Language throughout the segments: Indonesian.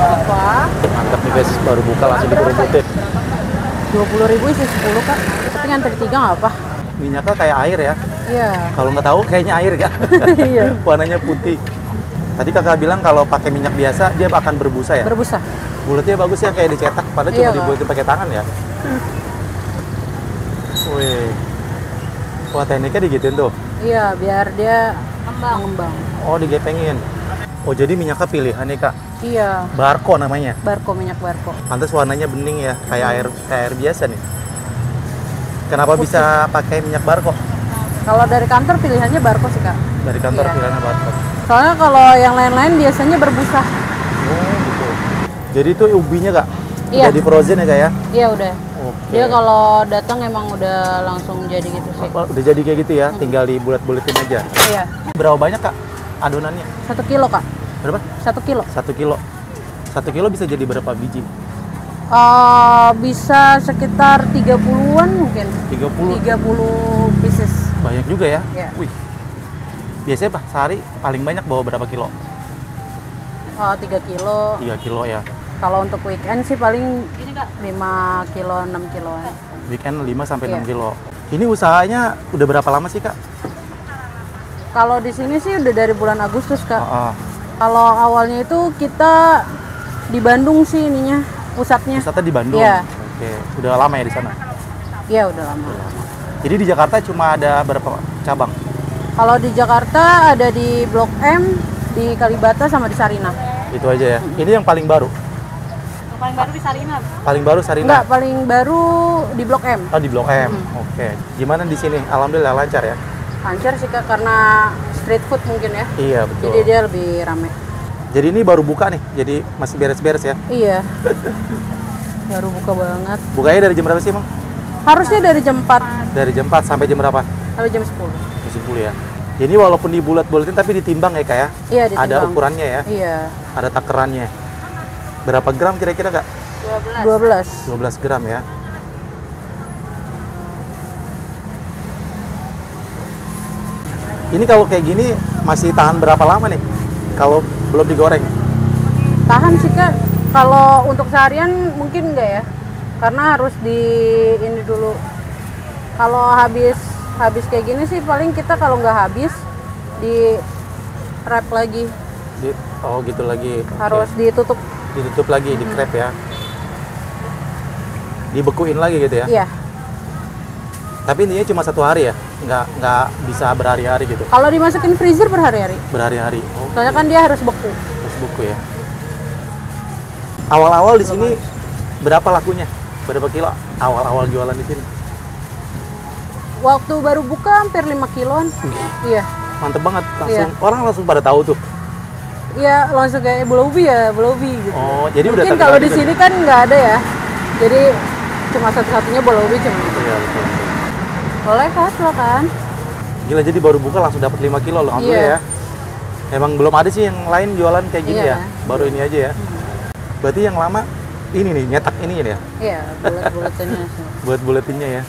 Apa? Mantap nih guys, baru buka langsung dikerubutin. 20.000 isi 10 kak. Tapi ngantri 3 nggak apa? Minyaknya kayak air ya. Iya. Kalau nggak tahu kayaknya air kan. Iya. Warnanya putih. Tadi kakak bilang kalau pakai minyak biasa dia akan berbusa ya. Berbusa. Bulatnya bagus ya kayak dicetak, padahal Iya, cuma dibulatin pakai tangan ya. Wih. Wah tekniknya digituin tuh. Iya, biar dia mengembang. Oh digepengin. Oh jadi minyaknya pilihan nih kak. Iya. Barco namanya. Barco, minyak barco. Pantes warnanya bening ya, kayak air biasa nih. Kenapa bisa pakai minyak barco? Kalau dari kantor pilihannya barco sih kak. Dari kantor Iya. pilihannya barco. Soalnya kalau yang lain-lain biasanya berbusa. Oh gitu. Jadi itu ubinya kak? Iya. Udah di frozen ya kak ya? Iya udah. Oke. Dia kalau datang emang udah langsung jadi gitu sih. Udah jadi kayak gitu ya, tinggal dibulat-bulatin aja. Iya. Berapa banyak kak adonannya? 1 kilo kak. Berapa? 1 kilo. 1 kilo. 1 kilo bisa jadi berapa biji? Bisa sekitar 30-an mungkin. 30? 30 pieces. Banyak juga ya? Iya. Wih. Biasanya pak sehari paling banyak bawa berapa kilo? 3 kilo. 3 kilo ya. Kalau untuk weekend sih paling 5 kilo, 6 kiloan. Weekend 5 sampai 6 Iya. kilo. Ini usahanya udah berapa lama sih kak? Kalau di sini sih udah dari bulan Agustus kak. Oh, Kalau awalnya itu kita di Bandung sih ininya, pusatnya. Pusatnya di Bandung. Iya. Oke. Udah lama ya di sana? Iya udah lama. Jadi di Jakarta cuma ada berapa cabang? Kalau di Jakarta ada di Blok M, di Kalibata sama di Sarinah. Itu aja ya. Ini yang paling baru. Yang paling baru di Sarinah. Paling baru Sarinah. Enggak, paling baru di Blok M. Oh di Blok M. Oke. Gimana di sini? Alhamdulillah lancar ya. Lancar sih kak karena street food mungkin ya. Iya betul. Jadi dia lebih rame. Jadi ini baru buka nih. Jadi masih beres-beres ya. Iya. Baru buka banget. Bukanya dari jam berapa sih, Bang? Harusnya dari jam 4 Dari jam 4 sampai jam berapa? sampai jam 10. Jam 10 ya. Ini walaupun dibulat-bulatin tapi ditimbang ya, Kak ya? Iya, ditimbang. Ada ukurannya ya? Iya. Ada takarannya. Berapa gram kira-kira, Kak? 12. 12 gram ya. Ini kalau kayak gini masih tahan berapa lama nih? Kalau belum digoreng? Tahan sih kak. Kalau untuk seharian mungkin enggak ya. Karena harus di ini dulu. Kalau habis kayak gini sih paling kita kalau nggak habis di wrap lagi. Oh gitu lagi. Oke. Harus ditutup. Ditutup lagi, di crepe ya. Dibekuin lagi gitu ya. Iya. Tapi intinya cuma 1 hari ya, nggak bisa berhari-hari gitu. Kalau dimasukin freezer berhari-hari. Berhari-hari. Oh, Soalnya kan dia harus beku. terus buku ya. Awal-awal di sini berapa lakunya? Berapa kilo awal-awal jualan di sini? Waktu baru buka hampir 5 kiloan. Iya. Mantep banget, langsung Iya. orang langsung pada tahu tuh. Iya, langsung kayak Bola Ubi ya, Bola Ubi gitu. Oh, jadi udah Mungkin terkenal kalau di gitu sini nih? kan nggak ada ya. Jadi cuma satu-satunya Bola Ubi cuma itu. Iya, betul. Boleh kak, silakan. Gila, jadi baru buka langsung dapat 5 kilo loh, alhamdulillah ya. Emang belum ada sih yang lain jualan kayak gini Iya. ya, baru ini aja ya. Berarti yang lama ini nih, nyetak ini ya, Iya, bulat-bulatannya. buat buletinnya ya.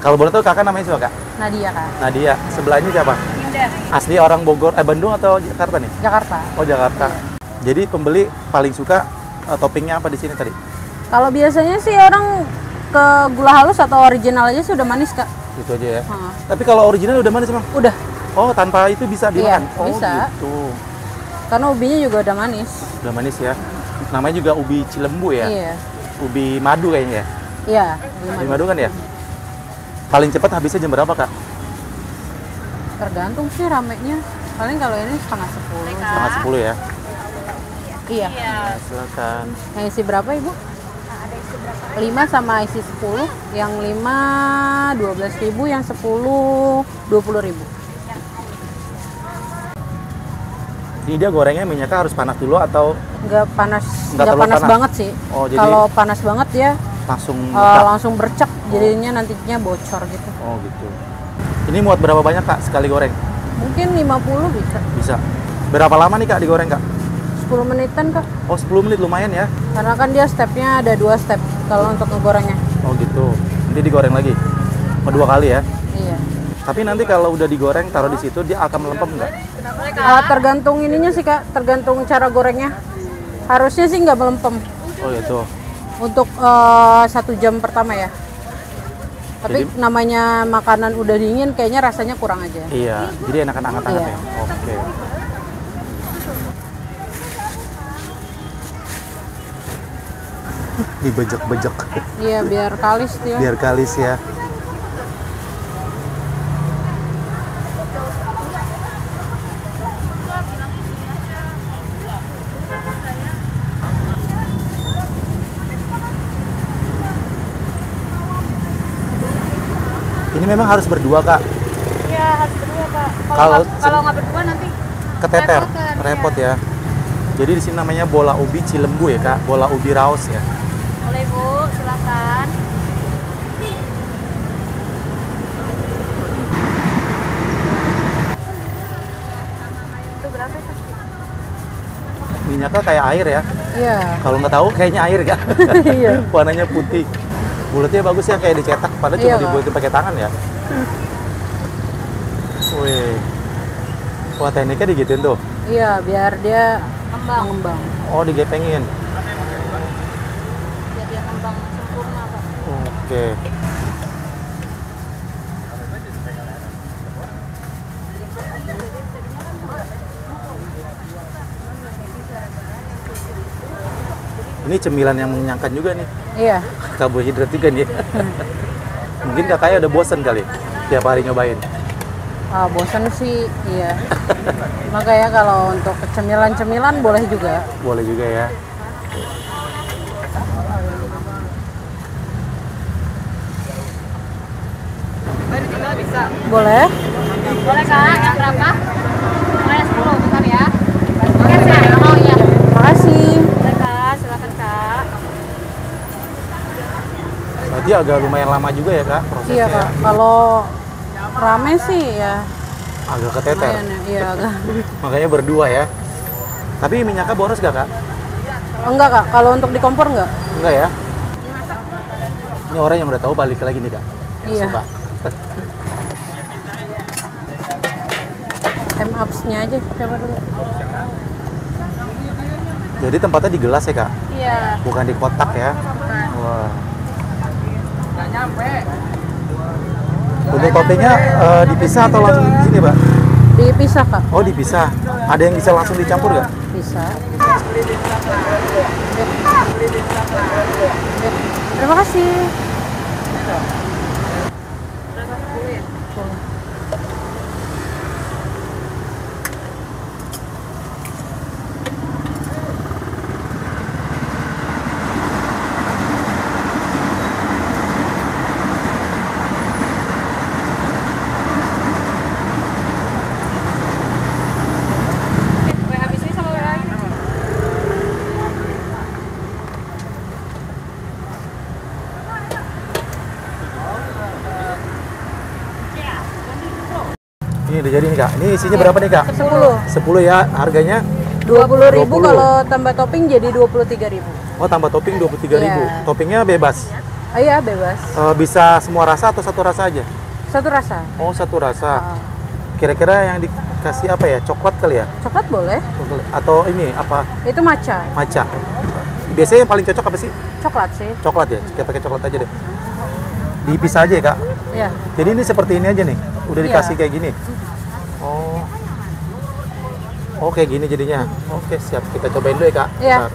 Kalau boleh tahu kakak namanya siapa kak? Nadia kak. Nadia, sebelahnya siapa? Yunda. Asli orang Bogor, Bandung atau Jakarta nih? Jakarta. Oh Jakarta. Jadi pembeli paling suka toppingnya apa di sini tadi? Kalau biasanya sih orang ke gula halus atau original aja sudah manis kak. Itu aja ya. Hmm. Tapi kalau original udah mana sih bang? Udah, Oh tanpa itu bisa dimakan? Iya, Oh bisa. gitu. karena ubinya juga udah manis. Udah manis ya. Namanya juga ubi Cilembu ya? Iya. Ubi madu kayaknya ya? Iya. Ubi madu kan ya? Paling cepat habisnya jam berapa kak? Tergantung sih ramenya. Paling kalau ini setengah 10. Setengah 10 ya? Iya. Ya, silakan. Yang isi berapa ibu? 5 sama isi 10. Yang 5 12.000, yang 10 20.000. Ini dia gorengnya minyaknya harus panas dulu atau Nggak panas, Nggak nggak terlalu panas panas? banget sih. Oh, jadi- Kalau panas banget ya langsung meledak? langsung bercak, jadinya nantinya bocor gitu. Oh gitu. Ini muat berapa banyak kak sekali goreng? Mungkin 50 bisa. Bisa. Berapa lama nih kak digoreng kak? 10 menitan kak. Oh 10 menit lumayan ya? Karena kan dia stepnya ada 2 step kalau untuk ngegorengnya. Oh gitu. Nanti digoreng lagi? Oh 2 kali ya? Iya. Tapi nanti kalau udah digoreng taruh di situ dia akan melempem nggak? Tergantung ininya sih kak, tergantung cara gorengnya. Harusnya sih nggak melempem Oh gitu. untuk 1 jam pertama ya. Tapi Jadi- namanya makanan udah dingin, kayaknya rasanya kurang aja. Iya, jadi enakan anget-anget Iya. ya. Oke. Dibejek-bejek Iya, biar kalis dia. biar kalis ya. Ini memang harus berdua, Kak. Iya, harus berdua, Pak. Kalau- Kalau nggak berdua nanti Keteter, Repotan, repot ya. Jadi di sini namanya bola ubi Cilembu ya, Kak. Bola ubi raos ya. boleh, Bu, silakan. Itu berapa, Kak? Minyaknya kayak air ya. Iya. Kalau nggak tahu kayaknya air, Kak. Iya. Warnanya putih. Bulatnya bagus ya, kayak dicetak. Padahal Iya, cuma Kak. dibulatin pakai tangan ya. Wih. Wah, tekniknya digituin tuh. Iya, biar dia Kembang. mengembang. Oh, digepengin. Biar dia kembang sempurna, Pak. Oke. Ini cemilan yang mengenyangkan juga nih. Iya. Karbohidrat juga nih. Mungkin kakaknya udah bosen kali tiap hari nyobain. Bosan sih, iya. Makanya kalau untuk cemilan-cemilan boleh juga. Boleh juga ya. Boleh? Boleh, Kak? Yang berapa? Yang 10, bentar ya. Oke, saya. Oh, iya. Makasih. Boleh, Kak. Silakan, Kak. Berarti agak lumayan lama juga ya, Kak, prosesnya. Iya, Kak. Kalau rame sih ya Agak keteter. lumayan ya. Iya, agak. Makanya berdua ya. Tapi minyaknya boros gak, Kak? Enggak, Kak. Kalau untuk di kompor enggak? Enggak ya? Ini orang yang udah tahu balik lagi nih, Kak. Iya. Suka. M-ups-nya aja coba dulu. Jadi tempatnya di gelas ya, Kak? Iya. Bukan di kotak ya? Wah. Untuk toppingnya dipisah atau langsung di sini, Pak? Dipisah, Kak. Oh, dipisah. Ada yang bisa langsung dicampur nggak? Bisa. Terima kasih. Kue habis ini sama kue lagi. Ini udah jadi nih, Kak. Ini isinya berapa nih, Kak? 10. 10 ya. Harganya? 20.000 20. kalau tambah topping jadi 23.000. Oh, tambah topping 23.000. Iya. Toppingnya bebas. Iya, bebas. Bisa semua rasa atau satu rasa aja? Satu rasa. Oh, satu rasa. Ah. Kira-kira yang dikasih apa ya? Coklat kali ya? Coklat boleh. Coklat. Atau ini apa? Itu matcha. Matcha. Biasanya yang paling cocok apa sih? Coklat sih. Coklat ya? Kita pakai coklat aja deh. Dipisah aja ya, Kak? Iya. Jadi ini seperti ini aja nih? Udah Iya. dikasih kayak gini? Oh. Oh, kayak gini jadinya. Oke, siap. Kita cobain dulu ya, Kak. Iya. Bentar.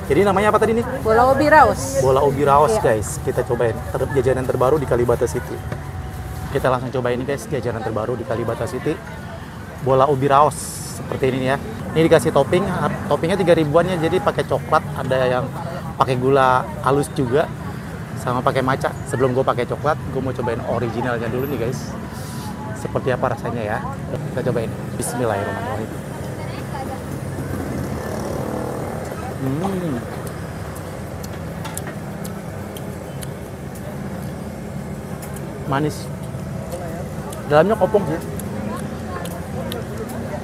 Jadi namanya apa tadi nih? Bola ubi raus. Bola ubi raos, Iya. guys. Kita cobain. Jajanan terbaru di Kalibata City. Kita langsung cobain ini, guys. Jajanan terbaru di Kalibata City. Bola ubi raos. Seperti ini ya. Ini dikasih topping. Toppingnya 3.000-an ya. Jadi pakai coklat. Ada yang pakai gula halus juga. Sama pakai matcha. Sebelum gue pakai coklat, gue mau cobain originalnya dulu nih, guys. Seperti apa rasanya ya. Kita cobain. Bismillahirrahmanirrahim. Manis. Dalamnya kopong sih.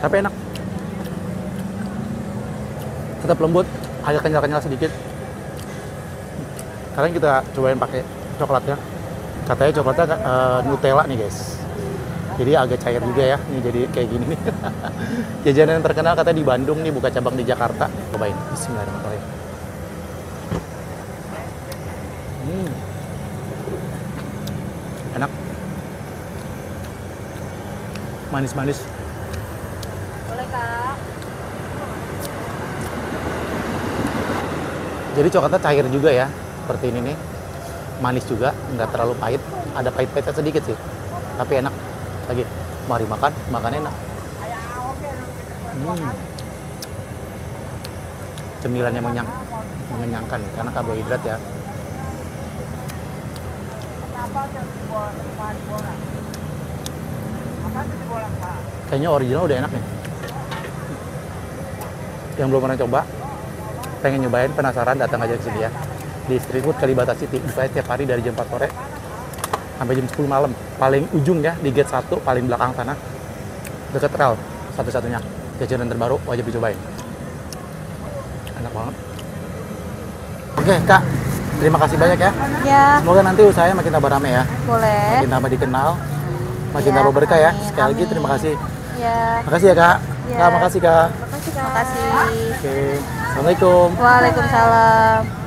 Tapi enak. Tetap lembut, agak kenyal-kenyal sedikit. Sekarang kita cobain pakai coklatnya. Katanya coklatnya Nutella nih, guys. Jadi agak cair juga ya, ini jadi kayak gini nih. Jajanan yang terkenal katanya di Bandung nih, buka cabang di Jakarta. Cobain, bismillahirrahmanirrahim. Enak. Manis-manis. Boleh, Kak. Jadi coklatnya cair juga ya, seperti ini nih. Manis juga, nggak terlalu pahit. Ada pahit-pahitnya sedikit sih, tapi enak. Lagi, mari makan enak. Cemilan yang mengenyangkan karena karbohidrat ya. Kayaknya original udah enak nih. Yang belum pernah coba, pengen nyobain, penasaran, datang aja ke sini ya. Di Street Food Kalibata City, buka setiap hari dari jam 4 sore sampai jam 10 malam. Paling ujung ya, di gate 1, paling belakang sana. Deket rel, satu-satunya. Jajanan terbaru, wajib dicobain. Enak banget. Oke, Kak. Terima kasih banyak ya. Ya, Semoga nanti usahanya makin tambah rame ya. boleh. Makin tambah dikenal, makin Ya, tambah berkah ya. amin, Sekali lagi amin. terima kasih. Ya, Makasih ya, Kak. Ya. Kak, makasih, Kak. terima kasih. Oke. Assalamualaikum. Waalaikumsalam.